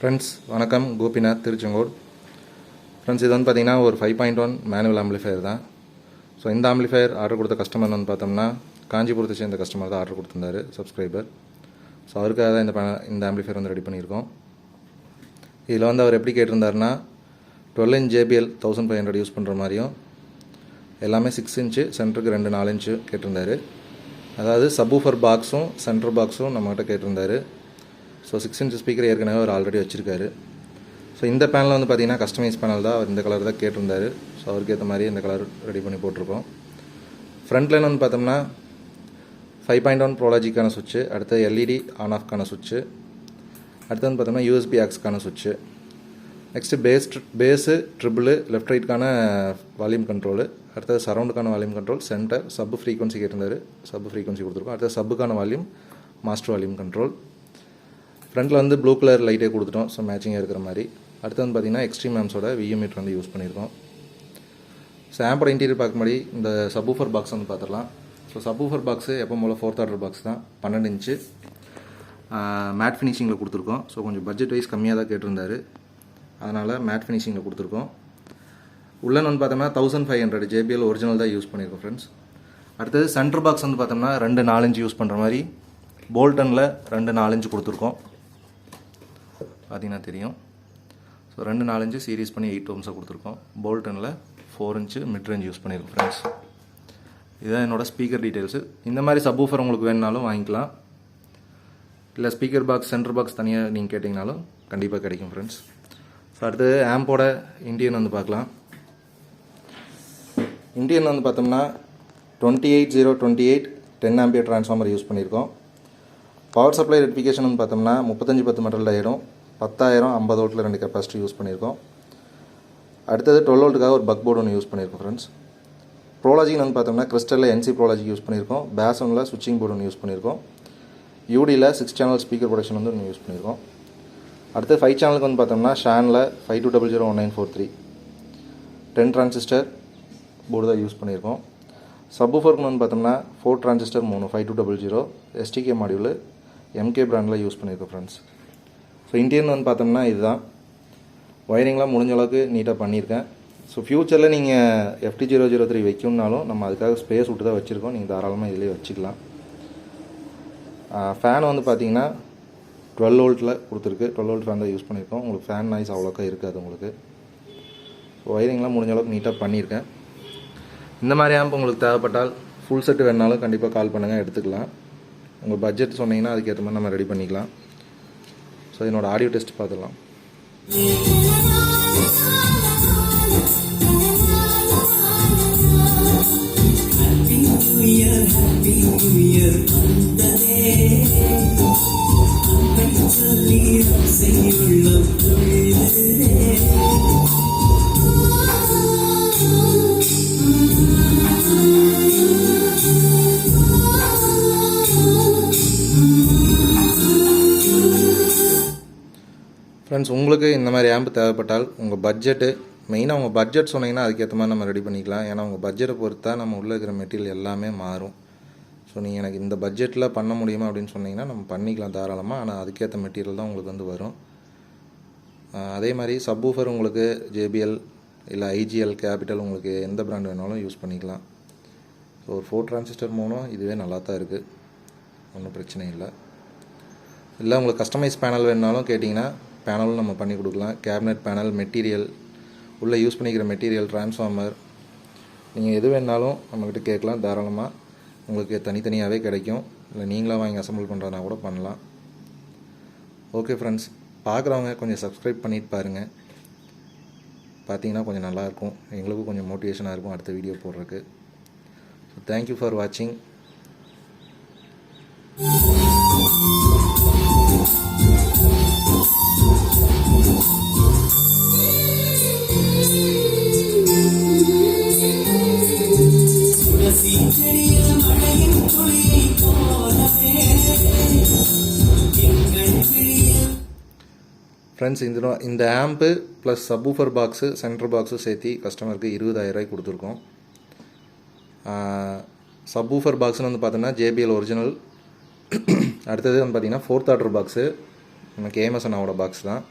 Friends வணக்கம், Gopinath, Tiruchengode. Friends, இது வந்து பார்த்திங்கன்னா ஒரு 5.1 மேனுவல் ஆம்பிளிஃபயர் தான். ஸோ இந்த ஆம்பிளிஃபயர் ஆர்டர் கொடுத்த கஸ்டமர் வந்து பார்த்தோம்னா காஞ்சிபுரத்தை சேர்ந்த கஸ்டமர் தான் ஆர்டர் கொடுத்துருந்தாரு, சப்ஸ்கிரைபர். ஸோ அவருக்காக தான் இந்த ஆம்பிளிஃபயர் வந்து ரெடி பண்ணியிருக்கோம். இதில் வந்து அவர் எப்படி கேட்டிருந்தாருன்னா 12 inch JBL 1500 யூஸ் பண்ணுற மாதிரியும், எல்லாமே 6 inch சென்டருக்கு 2 4 inch கேட்டிருந்தாரு. அதாவது சப்வூஃபர் பாக்ஸும் சென்டர் பாக்ஸும் நம்மகிட்ட கேட்டிருந்தாரு. ஸோ 6 inch ஸ்பீக்கர் ஏற்கனவே அவர் ஆல்ரெடி வச்சுருக்காரு. ஸோ இந்த பேனல் வந்து பார்த்திங்கன்னா கஸ்டமைஸ் பேனல் தான். அவர் இந்த கலர் தான் கேட்டிருந்தாரு. ஸோ அவருக்கு ஏற்ற மாதிரி இந்த கலர் ரெடி பண்ணி போட்டிருக்கோம். ஃப்ரண்ட் லைன் வந்து பார்த்தோம்னா 5.1 ப்ரோலாஜிக்கான சுவிட்சு, அடுத்து LED ஆன் ஆஃப்கான சுவிட்சு, அடுத்து வந்து பார்த்தோம்னா USB ஆக்ஸ்க்கான சுவிட்சு, நெக்ஸ்ட்டு பேஸு ட்ரிபிள் லெஃப்ட் ரைட்கான வால்யூம் கண்ட்ரோலு, அடுத்தது சரௌண்டுக்கான volume control, centre sub frequency கேட்டிருந்தாரு, சப் ஃப்ரீக்வன்சி கொடுத்துருக்கோம். அடுத்தது சப்புக்கான வால்யூம், மாஸ்டர் வால்யூம் கண்ட்ரோல். ஃப்ரண்ட்டில் வந்து ப்ளூ கலர் லைட்டே கொடுத்துட்டோம், ஸோ மேட்சிங்காக இருக்கிற மாதிரி. அடுத்து வந்து பார்த்திங்கன்னா எக்ஸ்ட்ரீம் ஆம்ஸோட VU மீட்டர் வந்து யூஸ் பண்ணியிருக்கோம். ஸோ ஆம்போட இன்டீரியர் பார்க்கும்போது இந்த சப்வூஃபர் பாக்ஸ் வந்து பார்த்துடலாம். ஸோ சப்வூஃபர் பாக்ஸு எப்போ போல் 4th ஆர்டர் பாக்ஸ் தான், 12 inch மேட் ஃபினிஷிங்கில் கொடுத்துருக்கோம். ஸோ கொஞ்சம் பட்ஜெட் வைஸ் கம்மியாக தான் கேட்டிருந்தாரு, அதனால் மேட் ஃபினிஷிங்கில் கொடுத்துருக்கோம். உள்ளே வந்து பார்த்தோம்னா 1500 JBL ஒரிஜினல் தான் யூஸ் பண்ணியிருக்கோம் ஃப்ரெண்ட்ஸ். அடுத்தது சென்டர் பாக்ஸ் வந்து பார்த்தோம்னா 2 4 inch யூஸ் பண்ணுற மாதிரி போல்டனில் 2 4 inch கொடுத்துருக்கோம், பார்த்தீங்கன்னா தெரியும். ஸோ 2 4 inch சீரீஸ் பண்ணி 8 ohms கொடுத்துருக்கோம். போல்டனில் 4 inch மிட் ரேஞ்ச் யூஸ் பண்ணியிருக்கோம் ஃப்ரெண்ட்ஸ். இதுதான் என்னோடய ஸ்பீக்கர் டீட்டெயில்ஸு. இந்த மாதிரி சப்வூஃபர் உங்களுக்கு வேணுனாலும் வாங்கிக்கலாம், இல்லை ஸ்பீக்கர் பாக்ஸ் சென்டர் பாக்ஸ் தனியாக நீங்கள் கேட்டிங்கனாலும் கண்டிப்பாக கிடைக்கும் ஃப்ரெண்ட்ஸ். ஸோ அடுத்தது ஆம்போட இண்டியன் வந்து பார்க்கலாம். இண்டியன் வந்து பார்த்தோம்னா 28028 10 ampere டிரான்ஸ்ஃபார்மர் யூஸ் பண்ணியிருக்கோம். பவர் சப்ளை ரெட்டிஃபிகேஷன் வந்து பார்த்தோம்னா 3510 மெட்டல் டயோடும் 10,000 50 வோல்ட்டில் 2 கெப்பாசிட்டி யூஸ் பண்ணியிருக்கோம். அடுத்தது 12 வோல்ட்டுக்காக ஒரு பக் போர்டு ஒன்று யூஸ் பண்ணியிருக்கோம் ஃப்ரெண்ட்ஸ். ப்ரோலாஜிக் வந்து பார்த்தோம்னா கிறிஸ்டலில் NC ப்ரோலாஜிக் யூஸ் பண்ணியிருக்கோம். பேசனில் ஸ்விட்சிங் போர்டு ஒன்று யூஸ் பண்ணியிருக்கோம். UDயில் 6 channel ஸ்பீக்கர் ப்ரொடக்ஷன் வந்து ஒன்று யூஸ் பண்ணியிருக்கோம். அடுத்து 5 channel வந்து பார்த்தோம்னா ஷானில் 52001943 10 டிரான்சிஸ்டர் போர்டு தான் யூஸ் பண்ணியிருக்கோம். சப்வூஃபருக்கு வந்து பார்த்தோம்னா 4 டிரான்சிஸ்டர் 3 5200 STK மாடியூலு MK பிராண்டில் யூஸ் பண்ணியிருக்கோம் ஃப்ரெண்ட்ஸ். ஸோ இன்டீரியர் வந்து பார்த்தோம்னா இதுதான். ஒயரிங்லாம் முடிஞ்ச அளவுக்கு நீட்டாக பண்ணியிருக்கேன். ஸோ ஃப்யூச்சரில் நீங்கள் FT003 வைக்கணுன்னாலும் நம்ம அதுக்காக ஸ்பேஸ் விட்டு தான் வச்சுருக்கோம், நீங்கள் தாராளமாக இதிலே வச்சுக்கலாம். ஃபேன் வந்து பார்த்தீங்கன்னா 12 வோல்ட்டில் கொடுத்துருக்கு, 12 வோல்ட் ஃபேன் தான் யூஸ் பண்ணியிருக்கோம். உங்களுக்கு ஃபேன் நாய்ஸ் அவ்வளோக்கா இருக்காது உங்களுக்கு. ஒயரிங்லாம் முடிஞ்ச அளவுக்கு நீட்டாக பண்ணியிருக்கேன். இந்த மாதிரி ஆம்ப் உங்களுக்கு தேவைப்பட்டால் ஃபுல் செட்டு வேணாலும் கண்டிப்பாக கால் பண்ணுங்கள், எடுத்துக்கலாம். உங்கள் பட்ஜெட் சொன்னீங்கன்னா அதுக்கேற்ற மாதிரி நம்ம ரெடி பண்ணிக்கலாம். ஸோ என்னோடய ஆடியோ டெஸ்ட் பார்த்துடலாம். ஃப்ரெண்ட்ஸ், உங்களுக்கு இந்த மாதிரி ஆம்பு தேவைப்பட்டால் உங்கள் பட்ஜெட்டு மெயினாக உங்கள் பட்ஜெட் சொன்னீங்கன்னா அதுக்கேற்ற மாதிரி நம்ம ரெடி பண்ணிக்கலாம். ஏன்னா உங்கள் பட்ஜெட்டை பொறுத்தா நம்ம உள்ளே இருக்கிற மெட்டீரியல் எல்லாமே மாறும். ஸோ நீங்கள் எனக்கு இந்த பட்ஜெட்டில் பண்ண முடியுமா அப்படின்னு சொன்னீங்கன்னா நம்ம பண்ணிக்கலாம் தாராளமாக. ஆனால் அதுக்கேற்ற மெட்டீரியல் தான் உங்களுக்கு வந்து வரும். அதே மாதிரி சப்வூஃபர் உங்களுக்கு JBL இல்லை IGL கேபிட்டல் உங்களுக்கு எந்த பிராண்ட் வேணாலும் யூஸ் பண்ணிக்கலாம். ஸோ ஒரு 4 டிரான்சிஸ்டர் மூணும் இதுவே நல்லா தான் இருக்குது, ஒன்றும் பிரச்சனை இல்லை. இல்லை உங்களுக்கு கஸ்டமைஸ் பேனல் வேணுனாலும் கேட்டிங்கன்னா பேனலும் நம்ம பண்ணி கொடுக்கலாம். கேபினட் பேனல், மெட்டீரியல், உள்ளே யூஸ் பண்ணிக்கிற மெட்டீரியல், டிரான்ஸ்ஃபார்மர், நீங்கள் எது வேணாலும் நம்மக்கிட்ட கேட்கலாம் தாராளமாக. உங்களுக்கு தனித்தனியாகவே கிடைக்கும். இல்லை நீங்களாக வாங்கி அசம்பிள் பண்ணுறதுனா கூட பண்ணலாம். ஓகே ஃப்ரெண்ட்ஸ், பார்க்குறவங்க கொஞ்சம் சப்ஸ்கிரைப் பண்ணிட்டு பாருங்கள். பார்த்தீங்கன்னா கொஞ்சம் நல்லாயிருக்கும், எங்களுக்கும் கொஞ்சம் மோட்டிவேஷனாக இருக்கும் அடுத்த வீடியோ போடுறதுக்கு. ஸோ தேங்க்யூ ஃபார் வாட்சிங். ஃப்ரெண்ட்ஸ் இந்த amp plus subwoofer box centre box சேர்த்து கஸ்டமருக்கு 20,000 கொடுத்துருக்கோம். சப்வூஃபர் பாக்ஸ்னு வந்து பார்த்தோன்னா JBL ஒரிஜினல். அடுத்தது வந்து பார்த்திங்கன்னா 4th ஆர்டர் பாக்ஸு நம்ம KMS அண்ணாவோட பாக்ஸ் தான்.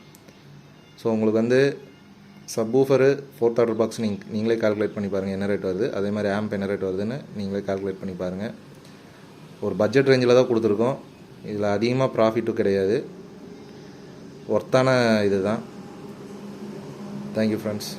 ஸோ உங்களுக்கு வந்து சப்வூஃபரு 4th ஆர்டர் பாக்ஸ் நீங்களே கால்குலேட் பண்ணி பாருங்கள் என்ன ரேட் வருது, அதே மாதிரி ஆம்ப் என்ன ரேட் வருதுன்னு நீங்களே கால்குலேட் பண்ணி பாருங்கள். ஒரு பட்ஜெட் ரேஞ்சில் தான் கொடுத்துருக்கோம். இதில் அதிகமாக ப்ராஃபிட்டும் கிடையாது, ஒர்த்தான இது தான். Thank you friends.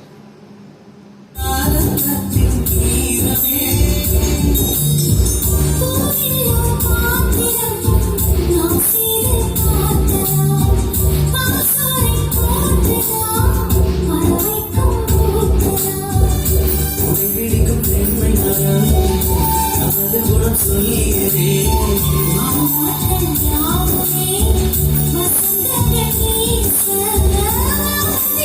சொல்லி